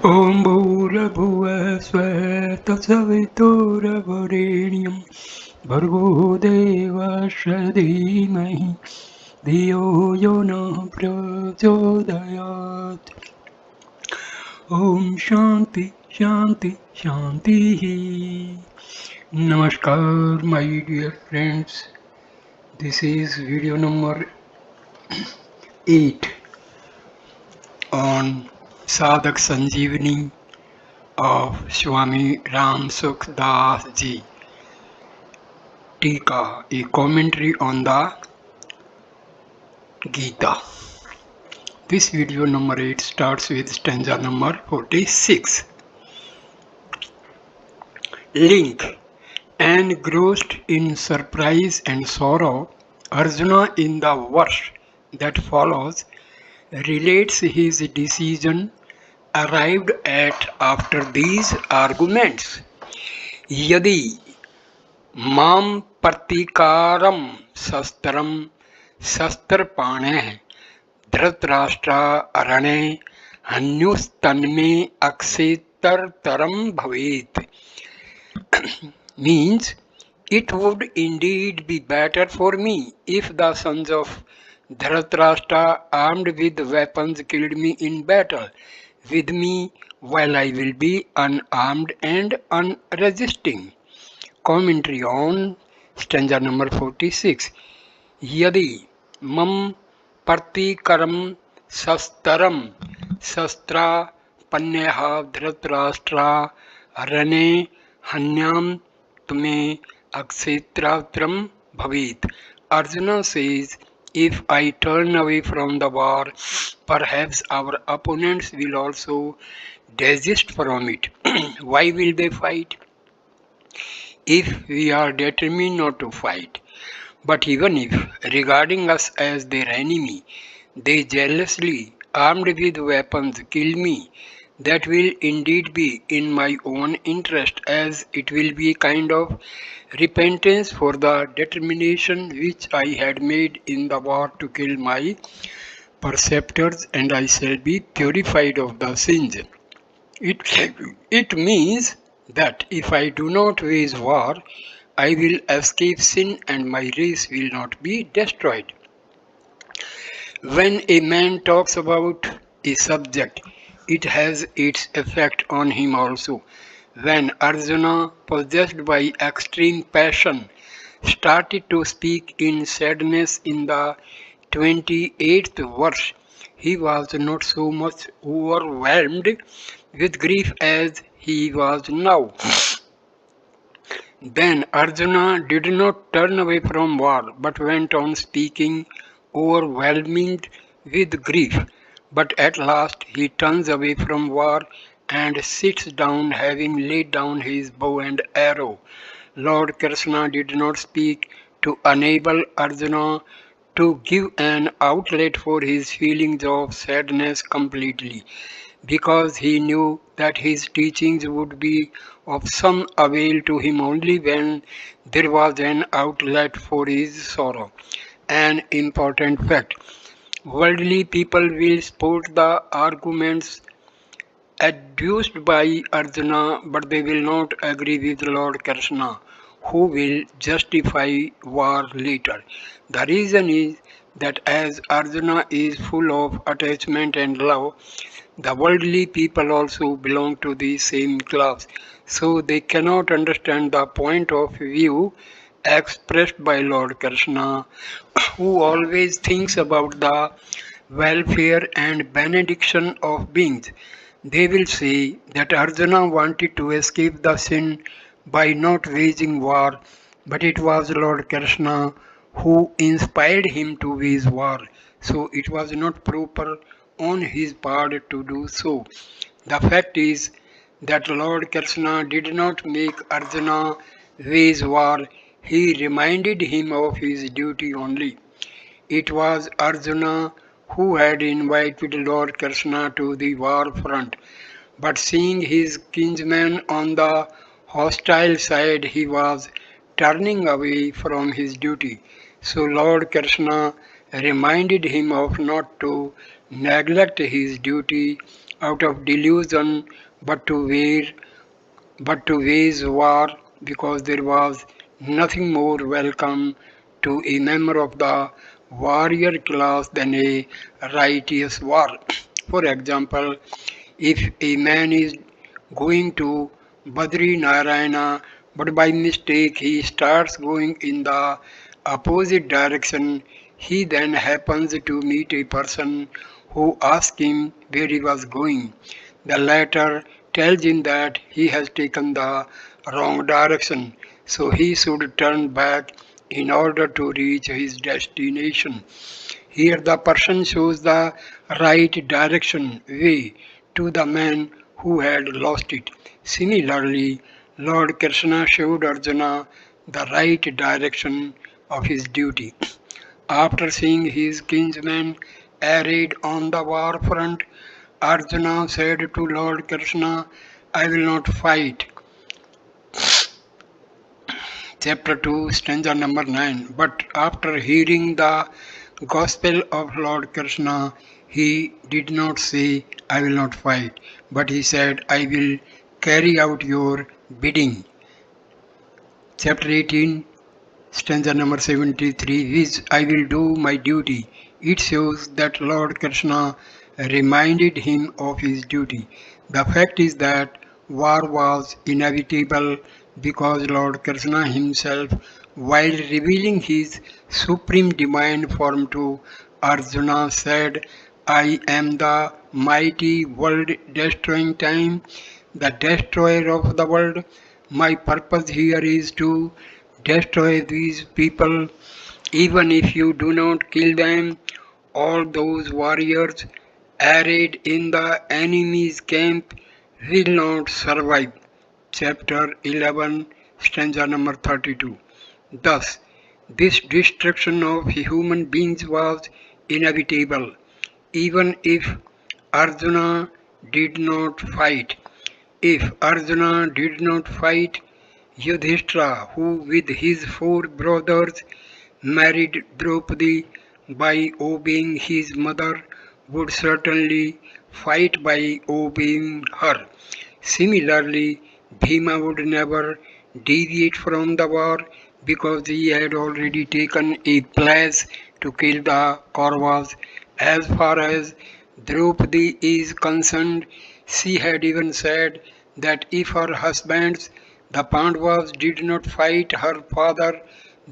Om Bhurabhuva Sveta Savituravarenyam Bhargo Devasya Dhimahi Dhiyo Yona Prachodayat. Om Shanti Shanti Shanti. Namaskar, my dear friends. This is video number 8 on Sadhaka Sanjivani of Swami Ramsukhdasji. Tika, a commentary on the Gita. This video number 8 starts with stanza number 46. Link. Engrossed in surprise and sorrow, Arjuna in the verse that follows relates his decision arrived at after these arguments. Yadi Mam Partikaram Sastram Sastrapane Dhritarashtra Arane Hanyustanme Aksitartaram Bhavet means it would indeed be better for me if the sons of Dhritarashtra armed with weapons killed me in battle with me while I will be unarmed and unresisting. Commentary on stanza number 46. Yadi mam partikaram sastaram sastra panyaha dhritarashtra rane hanyam tume akshetratram bhavit. Arjuna says, if I turn away from the war, perhaps our opponents will also desist from it. Why will they fight? If we are determined not to fight. But even if, regarding us as their enemy, they jealously, armed with weapons, kill me, that will indeed be in my own interest, as it will be a kind of repentance for the determination which I had made in the war to kill my perceptors, and I shall be purified of the sins. It means that if I do not wage war, I will escape sin and my race will not be destroyed. When a man talks about a subject, it has its effect on him also. When Arjuna, possessed by extreme passion, started to speak in sadness in the 28th verse, he was not so much overwhelmed with grief as he was now. Then Arjuna did not turn away from war, but went on speaking, overwhelmed with grief. But at last he turns away from war and sits down, having laid down his bow and arrow. Lord Krishna did not speak to enable Arjuna to give an outlet for his feelings of sadness completely, because he knew that his teachings would be of some avail to him only when there was an outlet for his sorrow. An important fact. Worldly people will support the arguments adduced by Arjuna, but they will not agree with Lord Krishna, who will justify war later. The reason is that as Arjuna is full of attachment and love, the worldly people also belong to the same class, so they cannot understand the point of view expressed by Lord Krishna, who always thinks about the welfare and benediction of beings. They will say that Arjuna wanted to escape the sin by not waging war, but it was Lord Krishna who inspired him to wage war, so it was not proper on his part to do so. The fact is that Lord Krishna did not make Arjuna wage war, he reminded him of his duty only. It was Arjuna who had invited Lord Krishna to the war front, but seeing his kinsman on the hostile side, he was turning away from his duty. So Lord Krishna reminded him of not to neglect his duty out of delusion, but to wage war, because there was nothing more welcome to a member of the warrior class than a righteous war. For example, if a man is going to Badri Narayana, but by mistake he starts going in the opposite direction, he then happens to meet a person who asks him where he was going. The latter tells him that he has taken the wrong direction, so he should turn back in order to reach his destination. Here the person shows the right direction way to the man who had lost it. Similarly, Lord Krishna showed Arjuna the right direction of his duty. After seeing his kinsmen arrayed on the war front, Arjuna said to Lord Krishna, I will not fight. Chapter 2, stanza number 9. But after hearing the gospel of Lord Krishna, he did not say, I will not fight, but he said, I will carry out your bidding. Chapter 18, stanza number 73, which I will do my duty. It shows that Lord Krishna reminded him of his duty. The fact is that war was inevitable because Lord Krishna himself, while revealing his supreme divine form to Arjuna, said, I am the mighty world destroying time, the destroyer of the world. My purpose here is to destroy these people. Even if you do not kill them, all those warriors arrayed in the enemy's camp will not survive. Chapter 11, stanza number 32. Thus, this destruction of human beings was inevitable, even if Arjuna did not fight. If Arjuna did not fight, Yudhishthira, who with his four brothers married Draupadi by obeying his mother, would certainly fight by obeying her. Similarly, Bhima would never deviate from the war because he had already taken a pledge to kill the Kauravas. As far as Draupadi is concerned, she had even said that if her husbands, the Pandavas, did not fight, her father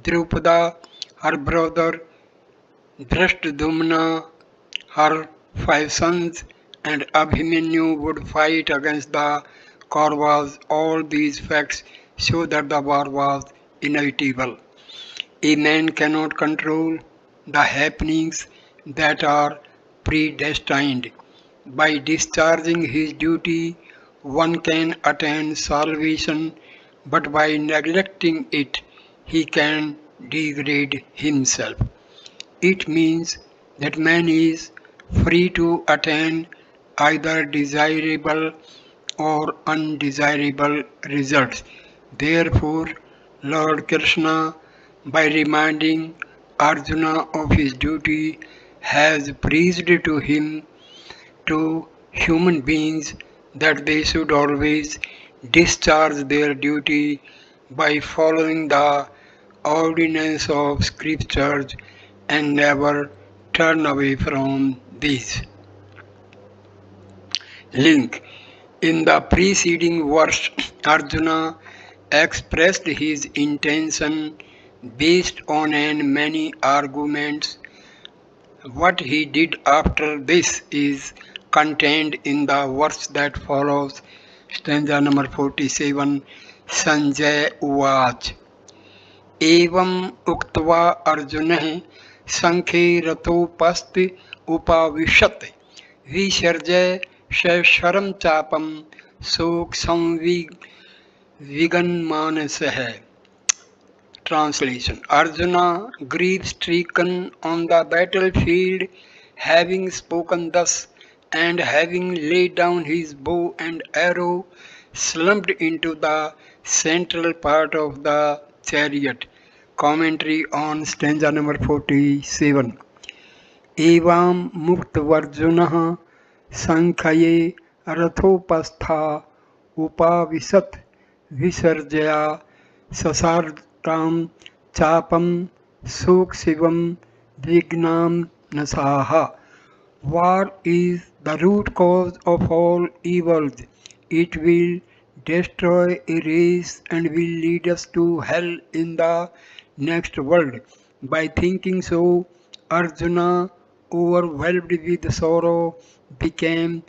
Drupada, her brother Drashtadumna, her five sons, and Abhimanyu would fight against the Kauravas. All these facts show that the war was inevitable. A man cannot control the happenings that are predestined. By discharging his duty, one can attain salvation, but by neglecting it, he can degrade himself. It means that man is free to attain either desirable or undesirable results. Therefore, Lord Krishna, by reminding Arjuna of his duty, has preached to him, to human beings, that they should always discharge their duty by following the ordinance of scriptures and never turn away from these. Link. In the preceding verse, Arjuna expressed his intention based on many arguments. What he did after this is contained in the verse that follows, stanza number 47, Sanjay Uvach. एवं उक्त्वा अर्जुनः शङ्खे रथोपस्थ उपाविशत् विसर्जय शरं चापं शोकसंविगन्मानसः. Translation. Arjuna, grief-stricken on the battlefield, having spoken thus, and having laid down his bow and arrow, slumped into the central part of the chariot. Commentary on stanza number 47. एवं मुक्तवर्जुनः संख्ये रथोपस्था उपाविशत् विसर्जया ससार्तां चापं शोकशिवं विघ्नां नसाः. War is the root cause of all evils. It will destroy, erase, and will lead us to hell in the next world. By thinking so, Arjuna, overwhelmed with sorrow, became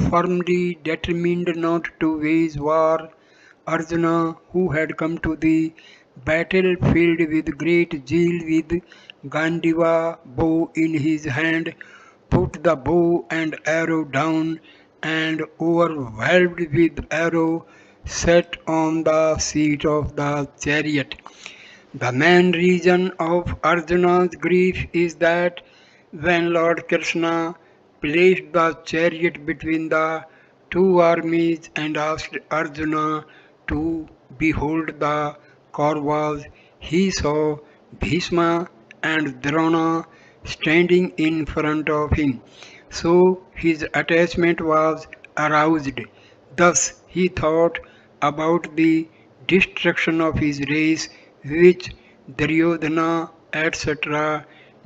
firmly determined not to wage war. Arjuna, who had come to the battlefield with great zeal with Gandiva bow in his hand, put the bow and arrow down, and overwhelmed with arrow sat on the seat of the chariot. The main reason of Arjuna's grief is that when Lord Krishna placed the chariot between the two armies and asked Arjuna to behold the Kauravas, he saw Bhishma and Drona standing in front of him. So his attachment was aroused. Thus he thought about the destruction of his race, which Duryodhana etc.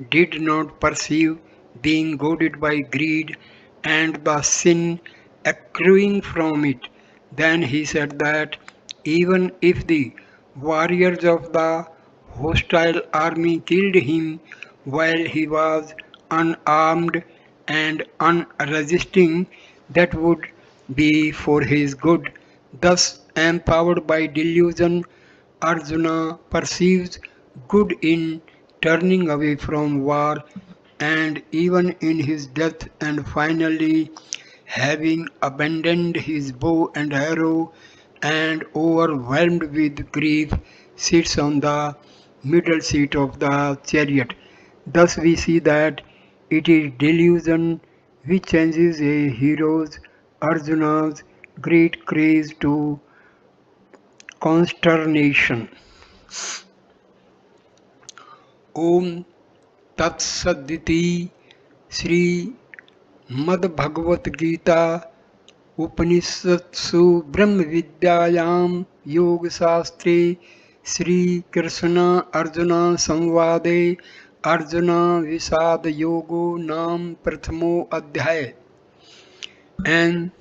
did not perceive, being goaded by greed and the sin accruing from it. Then he said that even if the warriors of the hostile army killed him while he was unarmed and unresisting, that would be for his good. Thus, empowered by delusion, Arjuna perceives good in turning away from war and even in his death, and finally, having abandoned his bow and arrow and overwhelmed with grief, sits on the middle seat of the chariot. Thus we see that it is delusion which changes a hero's Arjuna's great craze to consternation. ओम तत्सदिति श्री मद्भगवत गीता उपनिषत्सु ब्रह्म विद्यायां योग शास्त्रे श्री कृष्ण अर्जुन संवादे अर्जुन विषाद योगो नाम प्रथमो अध्याय. And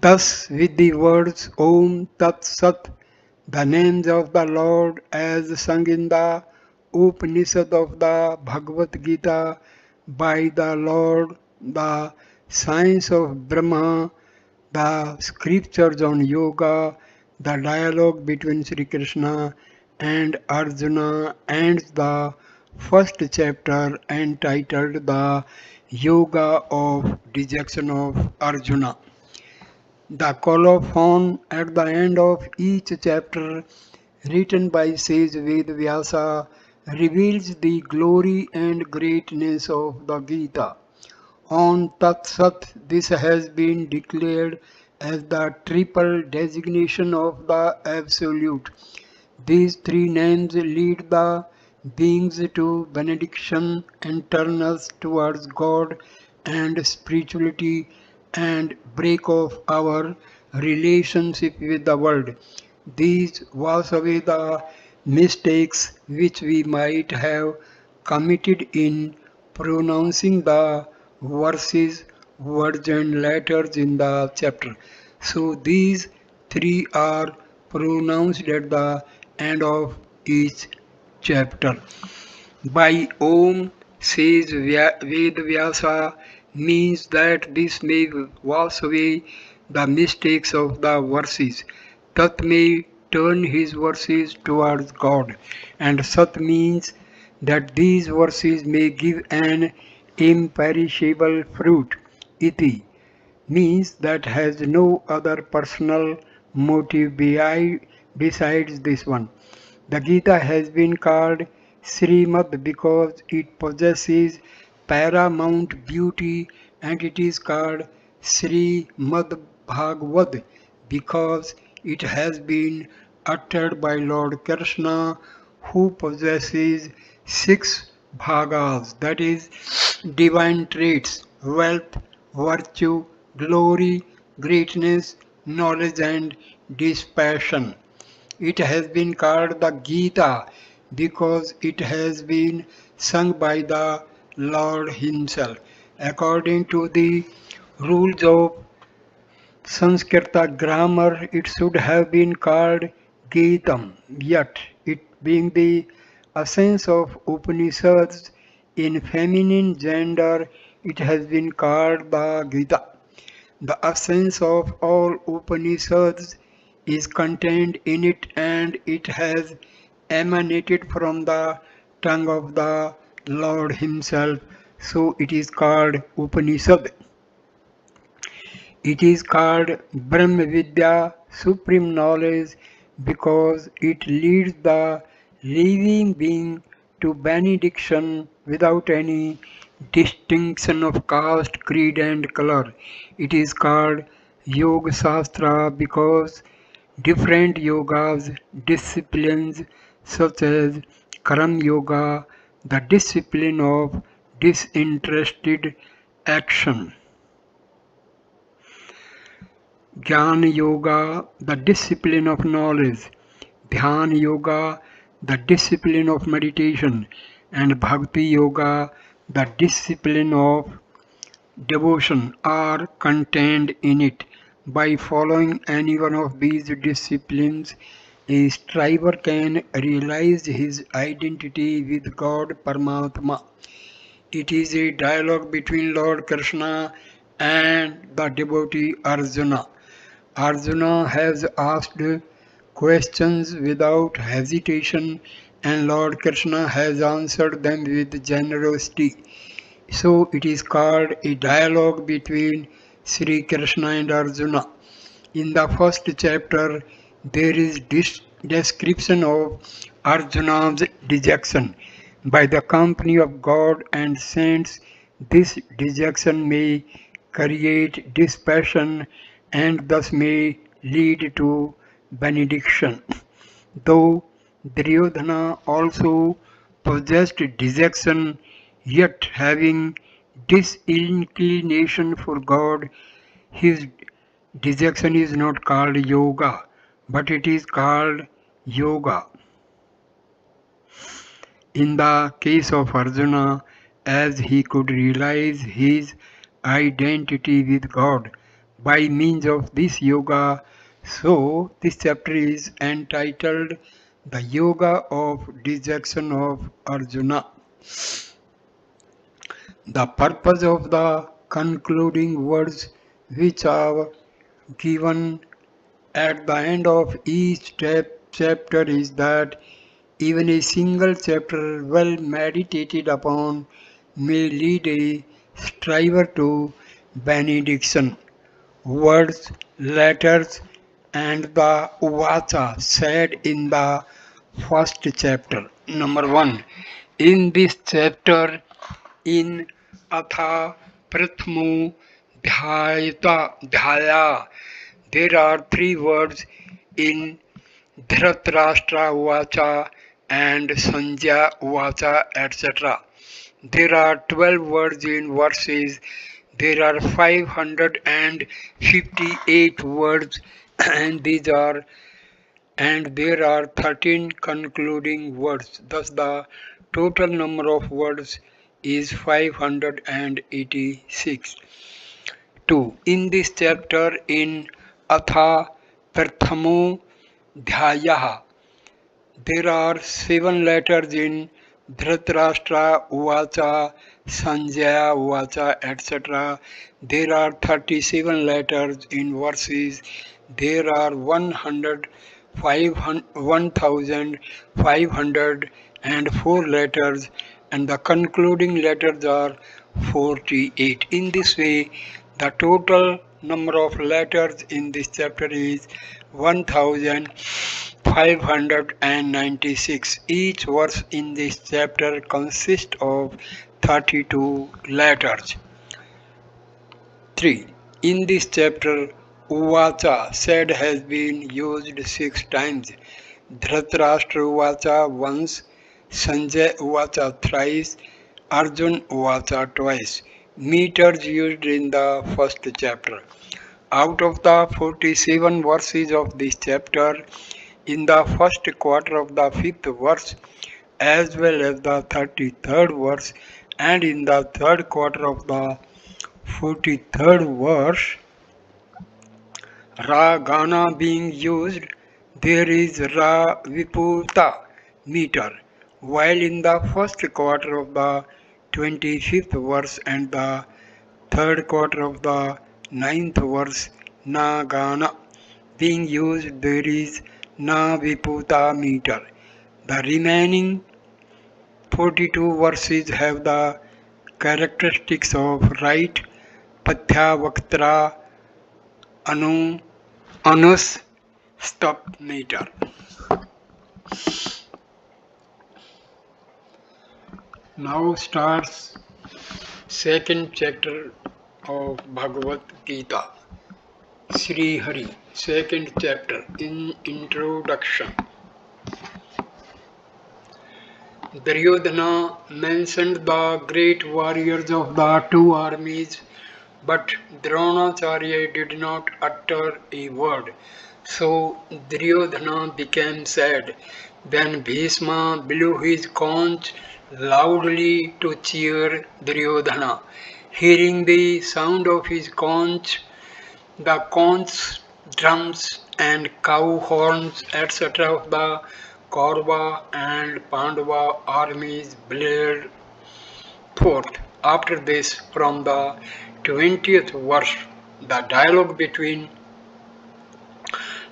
thus with the words Om Tat Sat, the names of the Lord as sung in the Upanishad of the Bhagavad Gita by the Lord, the science of Brahma, the scriptures on yoga, the dialogue between Sri Krishna and Arjuna, and the first chapter entitled The Yoga of Dejection of Arjuna. The colophon at the end of each chapter, written by sage Vyasa, reveals the glory and greatness of the Gita. On Tat Sat, this has been declared as the triple designation of the Absolute. These three names lead the beings to benediction and turn us towards God and spirituality and break off our relationship with the world. These wash away the mistakes which we might have committed in pronouncing the verses, words and letters in the chapter. So these three are pronounced at the end of each chapter. By Om says Vyasa means that this may wash away the mistakes of the verses. Tat may turn his verses towards God, and Sat means that these verses may give an imperishable fruit. Iti means that has no other personal motive besides this one. The Gita has been called Srimad because it possesses paramount beauty, and it is called Srimad Bhagavad because it has been uttered by Lord Krishna, who possesses 6 bhagas, that is, divine traits, wealth, virtue, glory, greatness, knowledge, and dispassion. It has been called the Gita because it has been sung by the Lord Himself. According to the rules of Sanskrita grammar, it should have been called Gitam, yet it being the essence of Upanishads in feminine gender, it has been called the Gita. The essence of all Upanishads is contained in it and it has emanated from the tongue of the Lord Himself, so it is called Upanishad. It is called Brahma Vidya, supreme knowledge, because it leads the living being to benediction without any distinction of caste, creed, and color. It is called Yoga Shastra because different yogas, disciplines such as Karam Yoga, the discipline of disinterested action. Jnana Yoga, the discipline of knowledge, Dhyana Yoga, the discipline of meditation, and Bhakti Yoga, the discipline of devotion, are contained in it. By following any one of these disciplines, a striver can realize his identity with God Paramatma. It is a dialogue between Lord Krishna and the devotee Arjuna. Arjuna has asked questions without hesitation and Lord Krishna has answered them with generosity. So it is called a dialogue between Sri Krishna and Arjuna. In the first chapter, there is description of Arjuna's dejection. By the company of God and saints, this dejection may create dispassion and thus may lead to benediction. Though Duryodhana also possessed dejection, yet having disinclination for God, his dejection is not called yoga, but it is called yoga. In the case of Arjuna, as he could realize his identity with God by means of this yoga, so this chapter is entitled The Yoga of Dejection of Arjuna. The purpose of the concluding words which are given at the end of each chapter is that even a single chapter well meditated upon may lead a striver to benediction. Words, letters, and the vacha said in the first chapter. Number 1. In this chapter, in Atha Prathamo Dhyaya, there are three words in Dhritarashtra Vacha and Sanjaya Vacha, etc. There are 12 words in verses. There are 558 words and there are 13 concluding words. Thus the total number of words is 586. 2. In this chapter in Atha Prathamo Dhyaya, there are 7 letters in Dhritarashtra Vacha, Sanjaya Vacha, etc. There are 37 letters in verses. There are 1504 letters and the concluding letters are 48. In this way, the total number of letters in this chapter is 1596. Each verse in this chapter consists of 32 letters. 3. In this chapter, Uvacha said has been used 6 times. Dhritarashtra Uvacha once, Sanjay Uvacha thrice, Arjun Vacha twice. Meters used in the first chapter. Out of the 47 verses of this chapter, in the first quarter of the fifth verse, as well as the 33rd verse, and in the third quarter of the 43rd verse, Ra Gana being used, there is Ra Viputa meter, while in the first quarter of the 25th verse and the third quarter of the ninth verse, Na Gana being used, there is Na Viputa meter. The remaining 42 verses have the characteristics of right, Pathya Vaktra, Anu, Anus, Stop meter. Now starts second chapter of Bhagavad Gita. Sri Hari, second chapter, in introduction. Duryodhana mentioned the great warriors of the two armies, but Dronacharya did not utter a word. So Duryodhana became sad. Then Bhishma blew his conch loudly to cheer Duryodhana. Hearing the sound of his conch, the conch, drums, and cow horns, etc. of the Kaurava and Pandava armies blared forth. After this, from the 20th verse, the dialogue between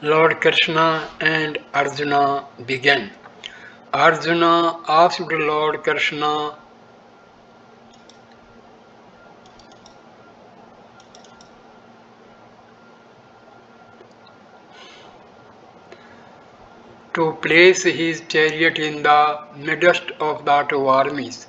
Lord Krishna and Arjuna began. Arjuna asked Lord Krishna to place his chariot in the midst of the two armies.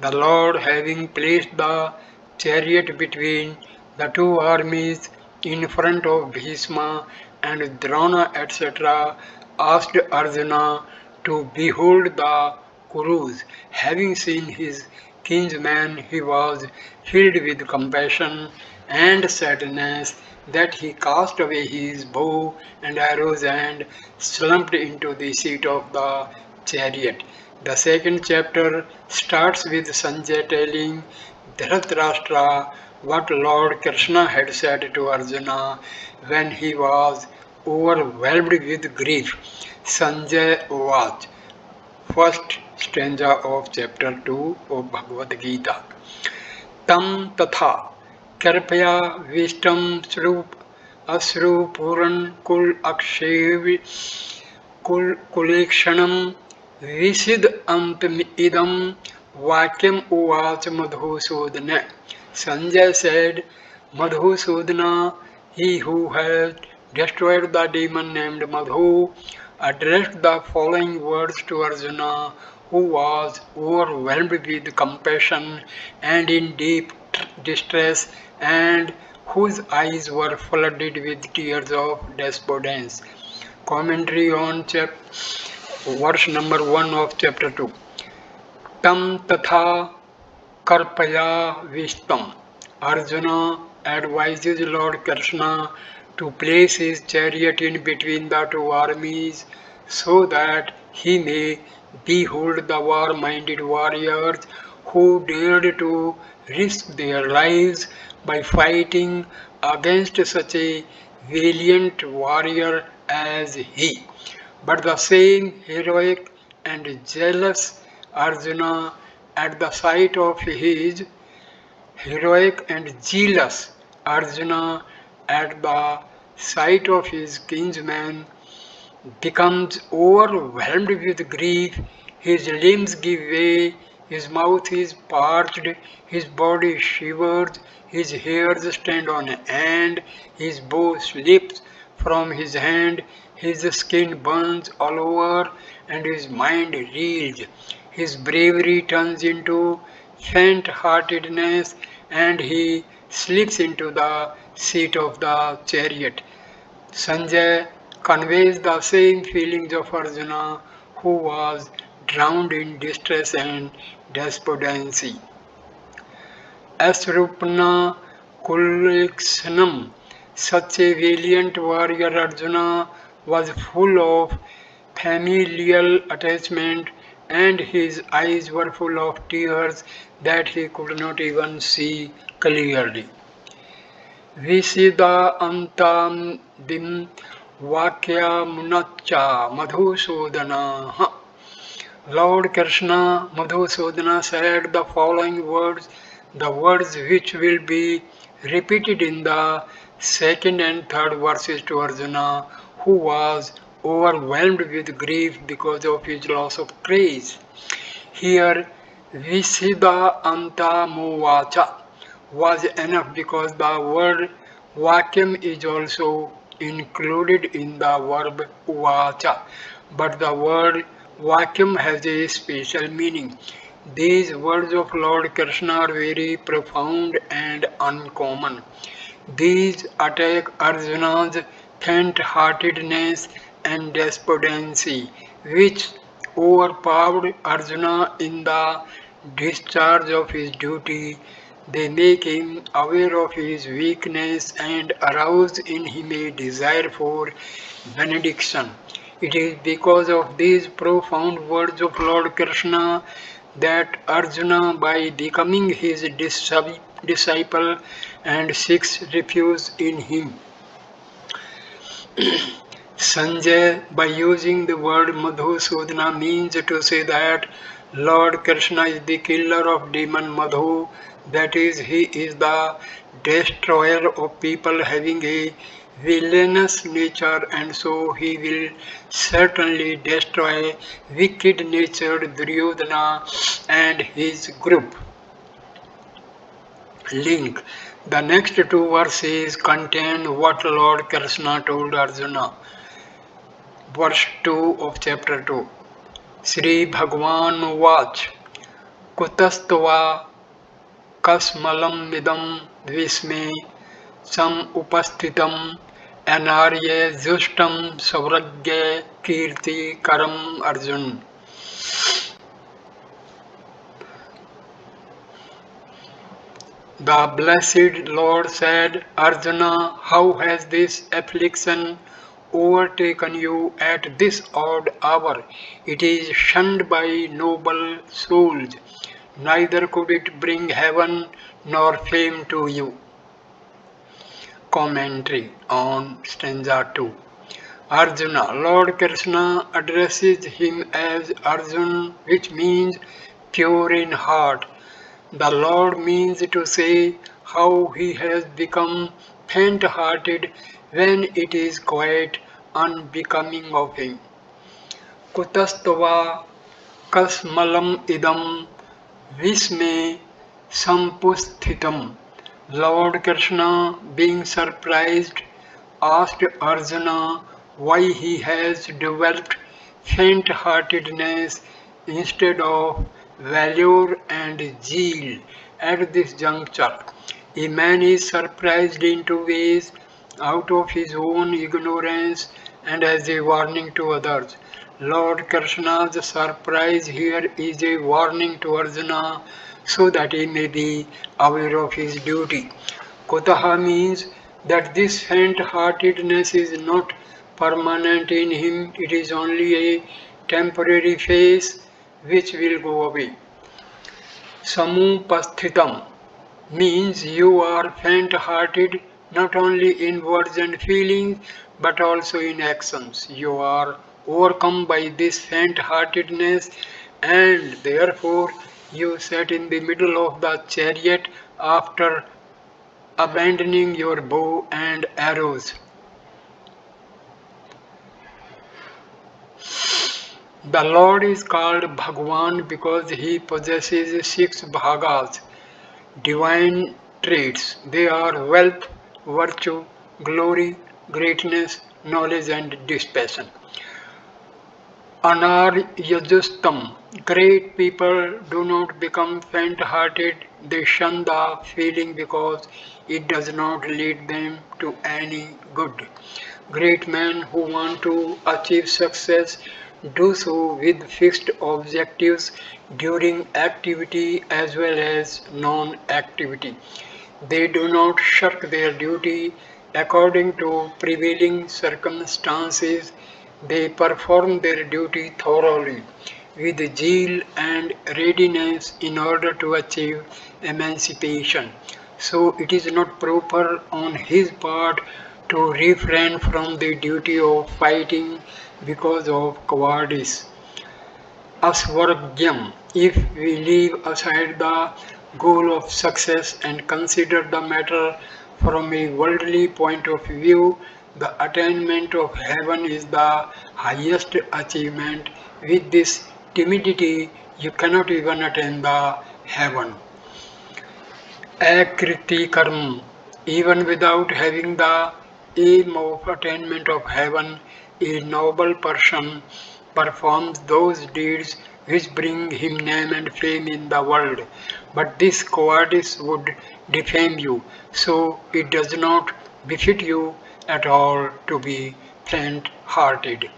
The Lord, having placed the chariot between the two armies in front of Bhishma and Drona, etc., asked Arjuna to behold the Kurus. Having seen his kinsman, he was filled with compassion and sadness that he cast away his bow and arrows and slumped into the seat of the chariot. The second chapter starts with Sanjay telling Dhritarashtra what Lord Krishna had said to Arjuna when he was overwhelmed with grief. Sanjay was first stanza of chapter 2 of Bhagavad Gita. Tam tatha कृपया विष्टम स्वरूप अश्रु पूर्ण कुल अक्षेव कुलेक्षणम विसिद अंत idam vakyam uvacha Madhusudana. Sanjay said, Madhusudana, he who has destroyed the demon named Madhu, addressed the following words to Arjuna, who was overwhelmed with compassion and in deep distress, and whose eyes were flooded with tears of despondence. Commentary on verse number 1 of chapter 2. Tam tatha karpaya vishtam. Arjuna advises Lord Krishna to place his chariot in between the two armies so that he may behold the war-minded warriors who dared to risk their lives by fighting against such a valiant warrior as he. But the same heroic and jealous Arjuna, at the sight of his heroic and zealous Arjuna, at the sight of his kinsman, becomes overwhelmed with grief, his limbs give way, his mouth is parched, his body shivers, his hairs stand on end, his bow slips from his hand, his skin burns all over, and his mind reels. His bravery turns into faint-heartedness, and he slips into the seat of the chariot. Sanjay conveys the same feelings of Arjuna, who was drowned in distress and despondency. Asrupna Kulikshanam, such a valiant warrior Arjuna was full of familial attachment and his eyes were full of tears that he could not even see clearly. Visida antam vakya munacha madhusudana. Lord Krishna Madhusudana said the following words, the words which will be repeated in the second and third verses to Arjuna, who was overwhelmed with grief because of his loss of praise. Here, Visida Anta Muvacha was enough because the word Vakyam is also included in the verb Uvacha, but the word Vakyam has a special meaning. These words of Lord Krishna are very profound and uncommon. These attack Arjuna's faint-heartedness and despondency, which overpowered Arjuna in the discharge of his duty. They make him aware of his weakness and arouse in him a desire for benediction. It is because of these profound words of Lord Krishna that Arjuna, by becoming his disciple and seeks refuge in him. Sanjay, by using the word Madhusudana, means to say that Lord Krishna is the killer of demon Madhu, that is, he is the destroyer of people having a villainous nature, and so he will certainly destroy wicked natured Duryodhana and his group. Link. The next two verses contain what Lord Krishna told Arjuna. Verse 2 of chapter 2. Sri Bhagwan Vach Kutastva Kasmalam Midam Visme Sam Upastitam Anarye Justam Savragya Kirti Karam Arjun. The blessed Lord said, Arjuna, how has this affliction overtaken you at this odd hour? It is shunned by noble souls. Neither could it bring heaven nor fame to you. Commentary on stanza 2. Arjuna, Lord Krishna addresses him as Arjun, which means pure in heart. The Lord means to say how he has become faint-hearted when it is quite unbecoming of him. Kutastava kasmalam idam visme sampusthitam. Lord Krishna, being surprised, asked Arjuna why he has developed faint-heartedness instead of valor and zeal at this juncture. A man is surprised in two ways, out of his own ignorance and as a warning to others. Lord Krishna's surprise here is a warning to Arjuna so that he may be aware of his duty. Kutaha means that this faint-heartedness is not permanent in him, it is only a temporary phase which will go away. Samupasthitam means you are faint-hearted not only in words and feelings but also in actions. You are overcome by this faint-heartedness and therefore you sat in the middle of the chariot after abandoning your bow and arrows. The Lord is called Bhagwan because he possesses 6 bhagas, divine traits. They are wealth, virtue, glory, greatness, knowledge and dispassion. Anar-yajustam. Great people do not become faint-hearted. They shun the feeling because it does not lead them to any good. Great men who want to achieve success do so with fixed objectives during activity as well as non-activity. They do not shirk their duty according to prevailing circumstances. They perform their duty thoroughly, with zeal and readiness in order to achieve emancipation. So it is not proper on his part to refrain from the duty of fighting because of cowardice. Asvargyam, if we leave aside the goal of success and consider the matter from a worldly point of view, the attainment of heaven is the highest achievement. With this timidity, you cannot even attain the heaven. Akriti karm, even without having the aim of attainment of heaven, a noble person performs those deeds which bring him name and fame in the world. But this cowardice would defame you, so it does not befit you at all to be faint hearted.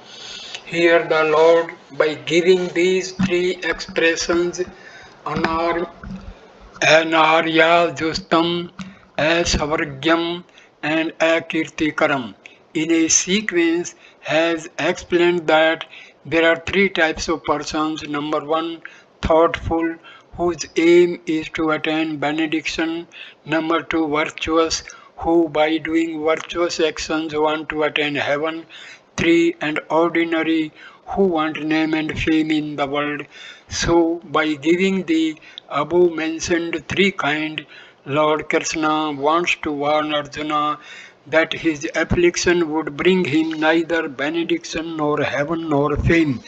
Here the Lord, by giving these three expressions, honor Anarya-justam, Asavargyam and Akirtikaram in a sequence has explained that there are three types of persons. Number one, thoughtful, whose aim is to attain benediction. Number two, virtuous, who by doing virtuous actions want to attain heaven. Three, and ordinary, who want name and fame in the world. So, by giving the above mentioned three kind, Lord Krishna wants to warn Arjuna that his affliction would bring him neither benediction nor heaven nor fame,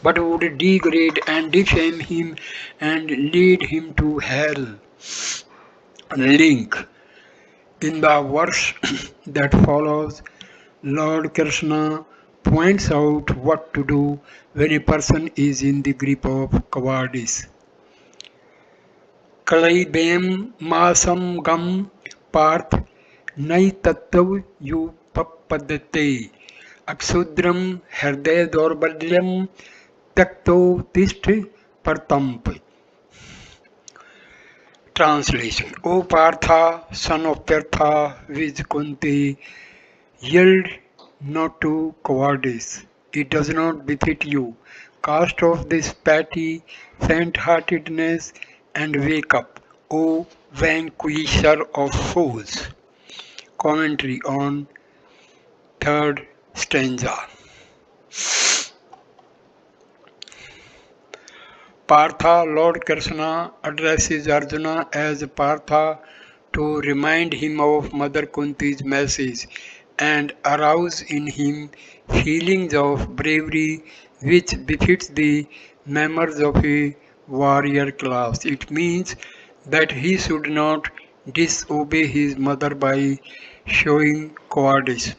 but would degrade and defame him and lead him to hell. Link. In the verse that follows, Lord Krishna points out what to do when a person is in the grip of cowardice. Kalaibem masam gam parth nai tattav yupapadate aksudram herde dorbalyam takto tisht partamp. Translation. O Partha, son of Partha, with Kunti, yield not to cowardice. It does not befit you. Cast off this petty faint-heartedness and wake up, O vanquisher of foes. Commentary on third stanza. Partha, Lord Krishna addresses Arjuna as Partha to remind him of Mother Kunti's message and arouse in him feelings of bravery which befits the members of a warrior class. It means that he should not disobey his mother by showing cowardice.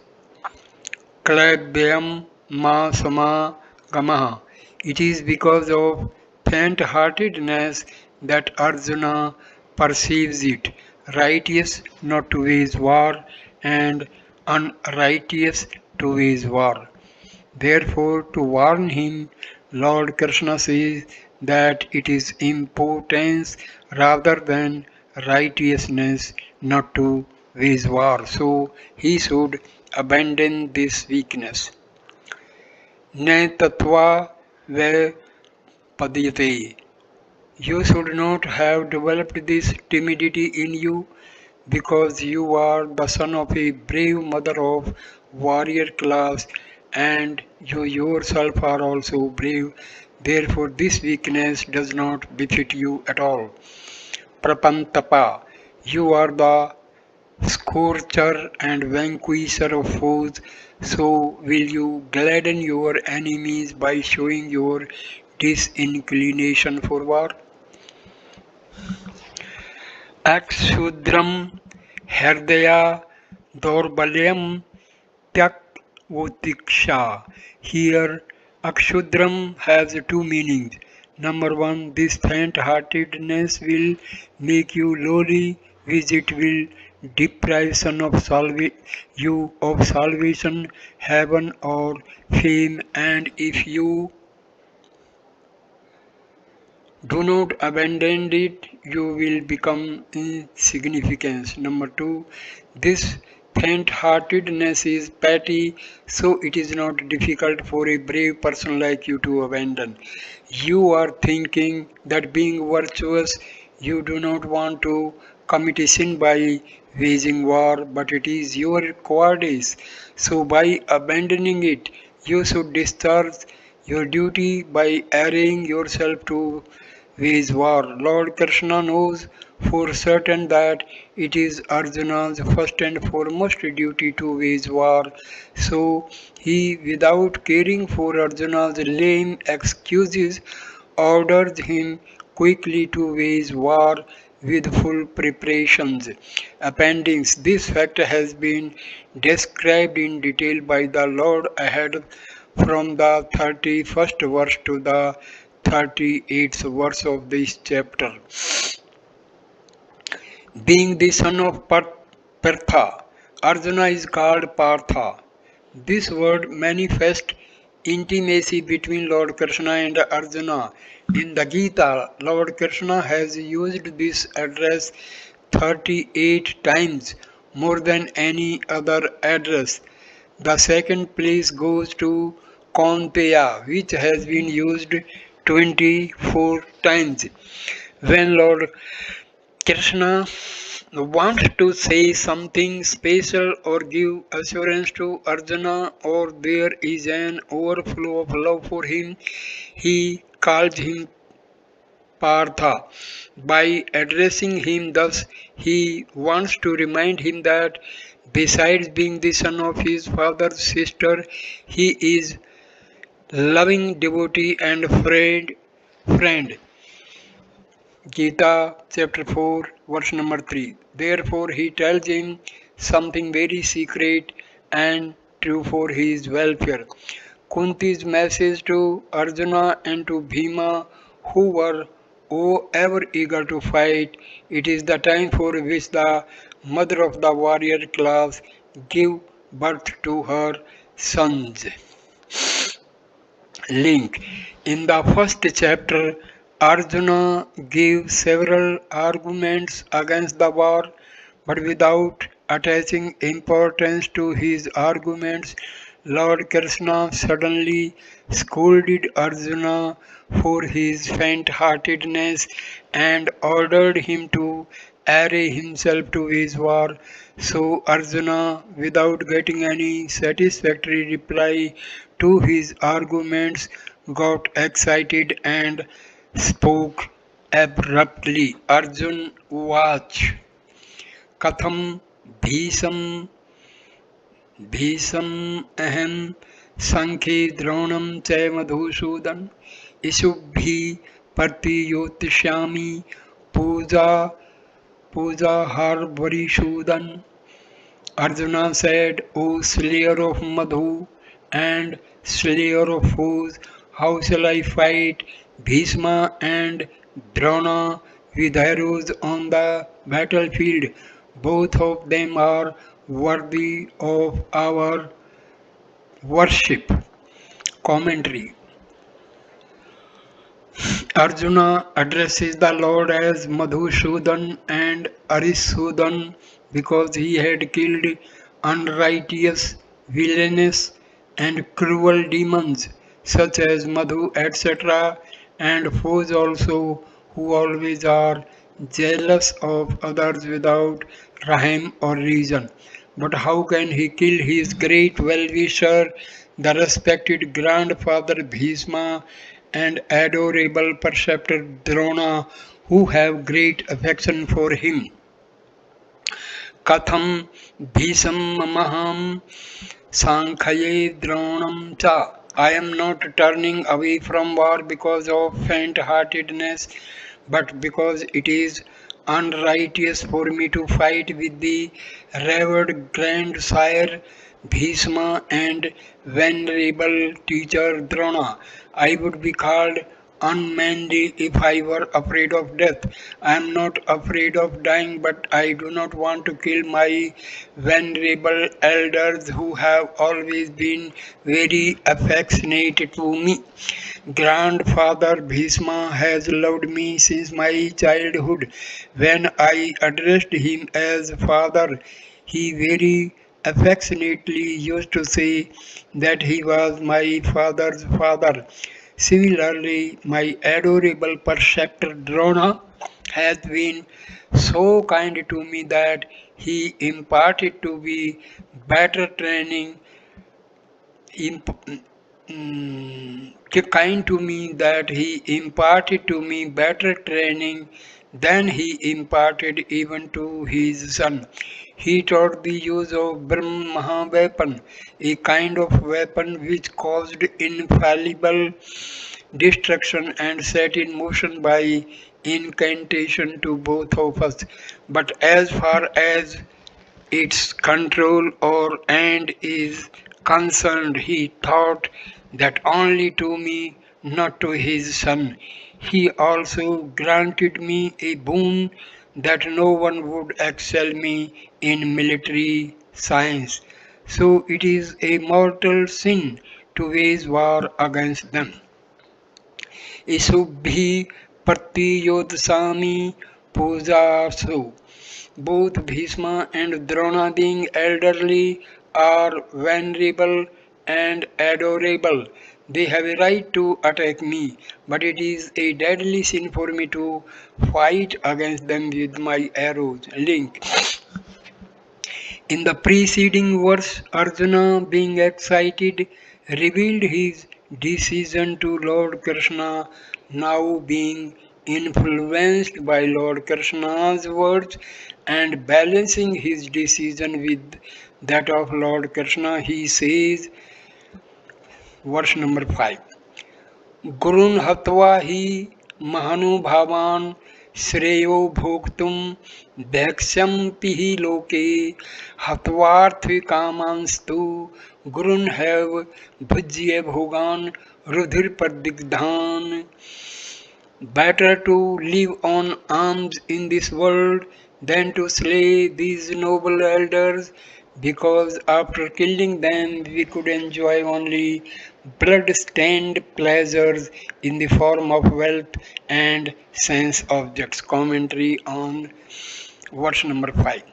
Klabhyam ma sama gamaha. It is because of faint-heartedness that Arjuna perceives it righteous not to wage war and unrighteous to wage war. Therefore, to warn him, Lord Krishna says that it is impotence rather than righteousness not to wage war. So he should abandon this weakness. Ne tatva ve padiyate. You should not have developed this timidity in you because you are the son of a brave mother of warrior class and you yourself are also brave. Therefore this weakness does not befit you at all. Prapantapa, you are the scorcher and vanquisher of foes, so will you gladden your enemies by showing your disinclination for war? Akshudram herdaya dorbalyam tyak votiksha. Here, Akshudram has two meanings. Number one, this faint-heartedness will make you lowly, which it will deprive son of you of salvation, heaven or fame, and if you Do not abandon it, you will become insignificant. Number 2, this faint-heartedness is petty, so it is not difficult for a brave person like you to abandon. You are thinking that being virtuous, you do not want to commit a sin by waging war, but it is your cowardice. So by abandoning it, you should discharge your duty by arraying yourself to wage war. Lord Krishna knows for certain that it is Arjuna's first and foremost duty to wage war. So he, without caring for Arjuna's lame excuses, orders him quickly to wage war with full preparations. Appendix. This fact has been described in detail by the Lord ahead from the 31st verse to the 38th verse of this chapter. Being the son of Partha, Arjuna is called Partha. This word manifests intimacy between Lord Krishna and Arjuna. In the Gita, Lord Krishna has used this address 38 times, more than any other address. The second place goes to Kaunteya, which has been used 24 times. When Lord Krishna wants to say something special or give assurance to Arjuna, or there is an overflow of love for him, he calls him Partha. By addressing him thus, he wants to remind him that besides being the son of his father's sister, he is loving devotee and friend. Gita chapter 4 verse number 3. Therefore he tells him something very secret and true for his welfare. Kunti's message to Arjuna and to Bhima, who were ever eager to fight, it is the time for which the mother of the warrior class give birth to her sons. Link. In the first chapter, Arjuna gave several arguments against the war, but without attaching importance to his arguments, Lord Krishna suddenly scolded Arjuna for his faint-heartedness and ordered him to array himself to his war. So Arjuna, without getting any satisfactory reply to his arguments, got excited and spoke abruptly. Arjun Vach Katham Bhisam Bhisam Ahem Sankhe Dronam Chay Madhusudan Isubhi Partiyotishyami Puja Har Varisudan. Arjuna said, O slayer of Madhu and slayer of foes, how shall I fight Bhisma and Drona with arrows on the battlefield? Both of them are worthy of our worship. Commentary. Arjuna addresses the Lord as Madhusudan and Arisudan because he had killed unrighteous, villainous, and cruel demons such as Madhu, etc., and foes also who always are jealous of others without rhyme or reason. But how can he kill his great well-wisher, the respected grandfather Bhisma, and adorable preceptor Drona, who have great affection for him? Katham Bhisam Maham Sankhaye Dronam Cha. I am not turning away from war because of faint-heartedness, but because it is unrighteous for me to fight with the revered grandsire Bhisma and venerable teacher Drona. I would be called unmanly if I were afraid of death. I am not afraid of dying, but I do not want to kill my venerable elders who have always been very affectionate to me. Grandfather Bhishma has loved me since my childhood. When I addressed him as father, he very affectionately used to say that he was my father's father. Similarly, my adorable preceptor Drona has been so kind to me that he imparted to me better training imp- kind to me that he imparted to me better training than he imparted even to his son. He taught the use of Brahma weapon, a kind of weapon which caused infallible destruction and set in motion by incantation to both of us. But as far as its control or end is concerned, he thought that only to me, not to his son. He also granted me a boon that no one would excel me in military science. So it is a mortal sin to wage war against them. Isubhi Pratiyodasami Pujasu. Both Bhishma and Drona, being elderly, are venerable and adorable. They have a right to attack me, but it is a deadly sin for me to fight against them with my arrows. Link. In the preceding verse, Arjuna, being excited, revealed his decision to Lord Krishna. Now, being influenced by Lord Krishna's words and balancing his decision with that of Lord Krishna, he says, verse number 5. गुरुन् हत्वा हि महानुभावान् श्रेयो भोक्तुं भैक्ष्यम्पि हि लोके हत्वार्थकामांस्तु गुरुन् have भुज्य भोगान् रुधिरप्रदिग्धान्. Better to live on alms in this world than to slay these noble elders, because after killing them we could enjoy only blood-stained pleasures in the form of wealth and sense objects. Commentary on verse number 5.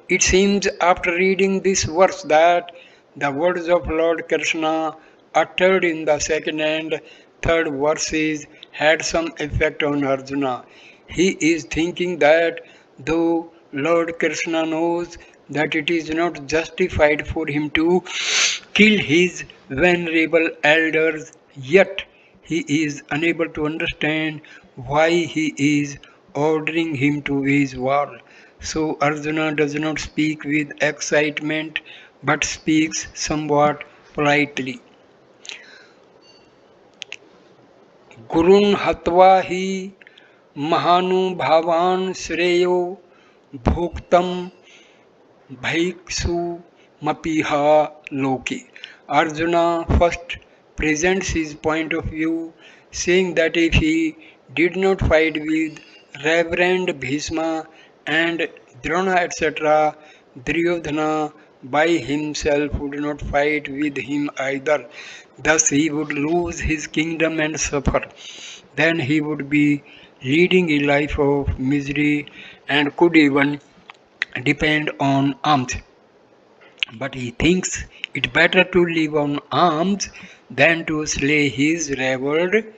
It seems after reading this verse that the words of Lord Krishna uttered in the second and third verses had some effect on Arjuna. He is thinking that though Lord Krishna knows that it is not justified for him to kill his venerable elders, yet he is unable to understand why he is ordering him to wage war. So Arjuna does not speak with excitement but speaks somewhat politely. Gurun hatva hi महानुभावान् श्रेयो भोक्तम bhiksu mapiha loki. Arjuna first presents his point of view, saying that if he did not fight with Reverend Bhishma and Drona etc., Duryodhana by himself would not fight with him either. Thus he would lose his kingdom and suffer. Then he would be leading a life of misery and could even depend on alms. But he thinks it better to live on alms than to slay his reverend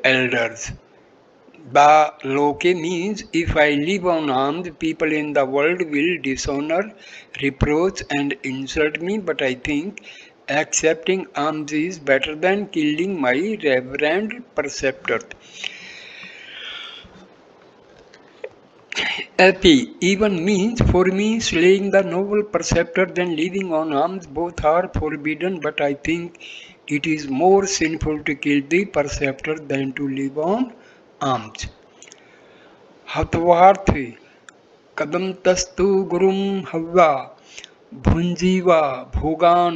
elders. Ba loke means if I live on alms, people in the world will dishonor, reproach and insult me, but I think accepting alms is better than killing my reverend preceptor. Epi even means for me slaying the noble preceptor than living on alms. Both are forbidden, but I think it is more sinful to kill the preceptor than to live on alms. हत्वार्थे कदम तस्तु गुरुम हव्वा भुंजीवा भोगान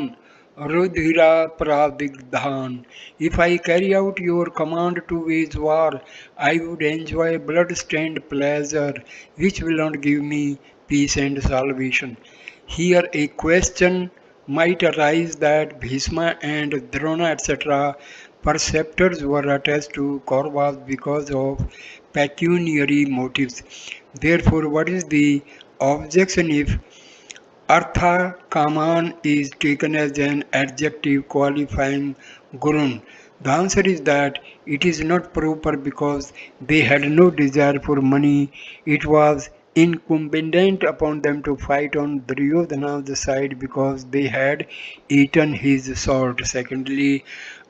Rudhira Pradigdhan. If I carry out your command to wage war, I would enjoy blood-stained pleasure, which will not give me peace and salvation. Here a question might arise that Bhishma and Drona etc. preceptors were attached to Kauravas because of pecuniary motives. Therefore, what is the objection if Artha Kaman is taken as an adjective qualifying Gurun? The answer is that it is not proper because they had no desire for money. It was incumbent upon them to fight on Duryodhana's side because they had eaten his salt. Secondly,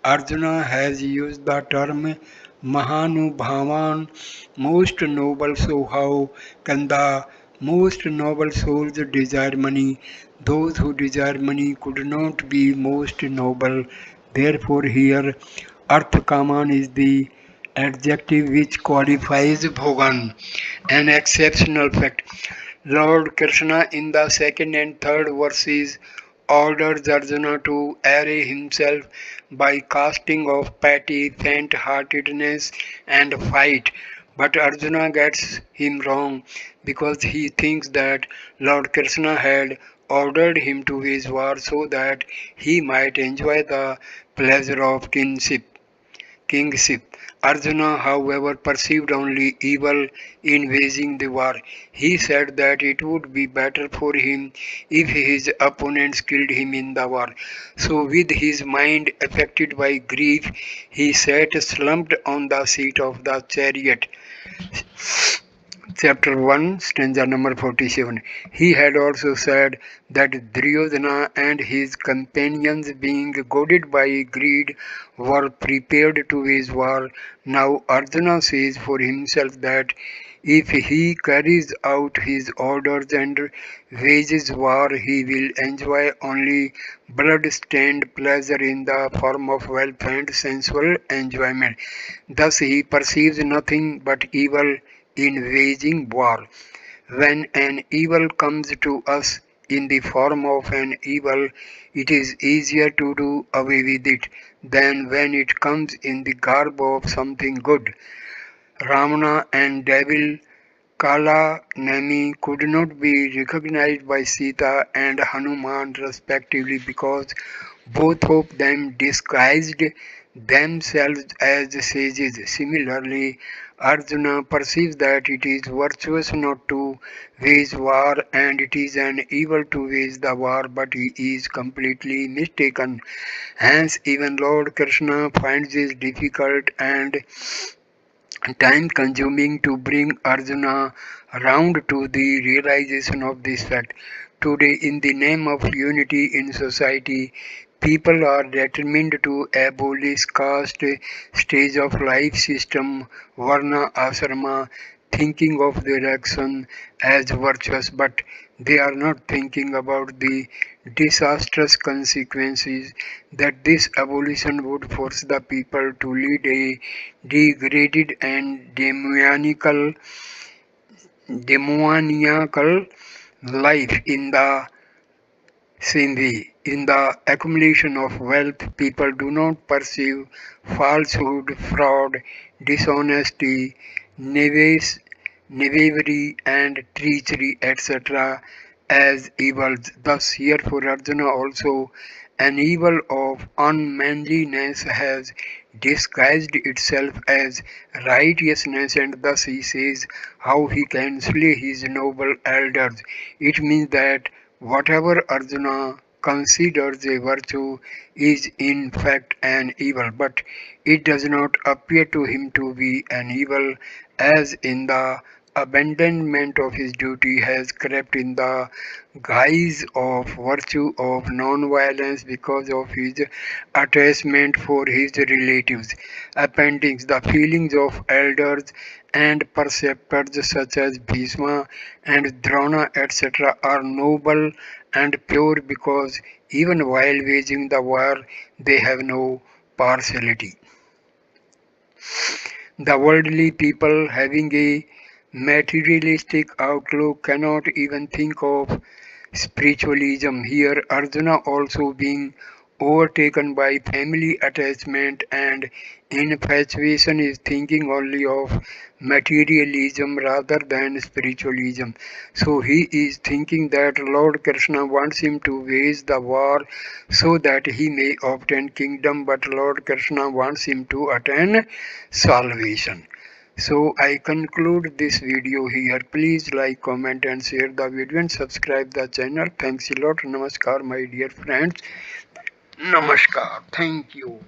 Arjuna has used the term Mahanubhavan, most noble, so how can the most noble souls desire money? Those who desire money could not be most noble. Therefore, here Arthakaman is the adjective which qualifies Bhogan, an exceptional fact. Lord Krishna in the second and third verses orders Arjuna to array himself by casting off petty faint-heartedness and fight. But Arjuna gets him wrong because he thinks that Lord Krishna had ordered him to wage war so that he might enjoy the pleasure of kingship. Arjuna, however, perceived only evil in waging the war. He said that it would be better for him if his opponents killed him in the war. So, with his mind affected by grief, he sat slumped on the seat of the chariot. Chapter 1, stanza number 47. He had also said that Duryodhana and his companions, being goaded by greed, were prepared to wage war. Now Arjuna says for himself that if he carries out his orders and wages war, he will enjoy only blood-stained pleasure in the form of wealth and sensual enjoyment. Thus he perceives nothing but evil in waging war. When an evil comes to us in the form of an evil, it is easier to do away with it than when it comes in the garb of something good. Ramana and devil Kala Nemi could not be recognized by Sita and Hanuman respectively because both of them disguised themselves as sages. Similarly, Arjuna perceives that it is virtuous not to wage war and it is an evil to wage the war, but he is completely mistaken. Hence, even Lord Krishna finds it difficult and time consuming to bring Arjuna round to the realization of this fact. Today, in the name of unity in society, people are determined to abolish caste, stage of life system, varna asrama, thinking of their action as virtuous, but they are not thinking about the disastrous consequences that this abolition would force the people to lead a degraded and demoniacal life in the same way. In the accumulation of wealth, people do not perceive falsehood, fraud, dishonesty, knavery, and treachery, etc., as evils. Thus, here for Arjuna also, an evil of unmanliness has disguised itself as righteousness, and thus he says how he can slay his noble elders. It means that whatever Arjuna considers a virtue is in fact an evil, but it does not appear to him to be an evil, as in the abandonment of his duty has crept in the guise of virtue of non-violence because of his attachment for his relatives. Appendix: the feelings of elders and preceptors such as Bhishma and Drona etc. are noble and pure because even while waging the war they have no partiality. The worldly people having a materialistic outlook cannot even think of spiritualism. Here Arjuna also being overtaken by family attachment and infatuation, is thinking only of materialism rather than spiritualism. So he is thinking that Lord Krishna wants him to wage the war so that he may obtain kingdom, but Lord Krishna wants him to attain salvation. So I conclude this video here. Please like, comment and share the video and subscribe the channel. Thanks a lot. Namaskar my dear friends. Namaskar. Thank you.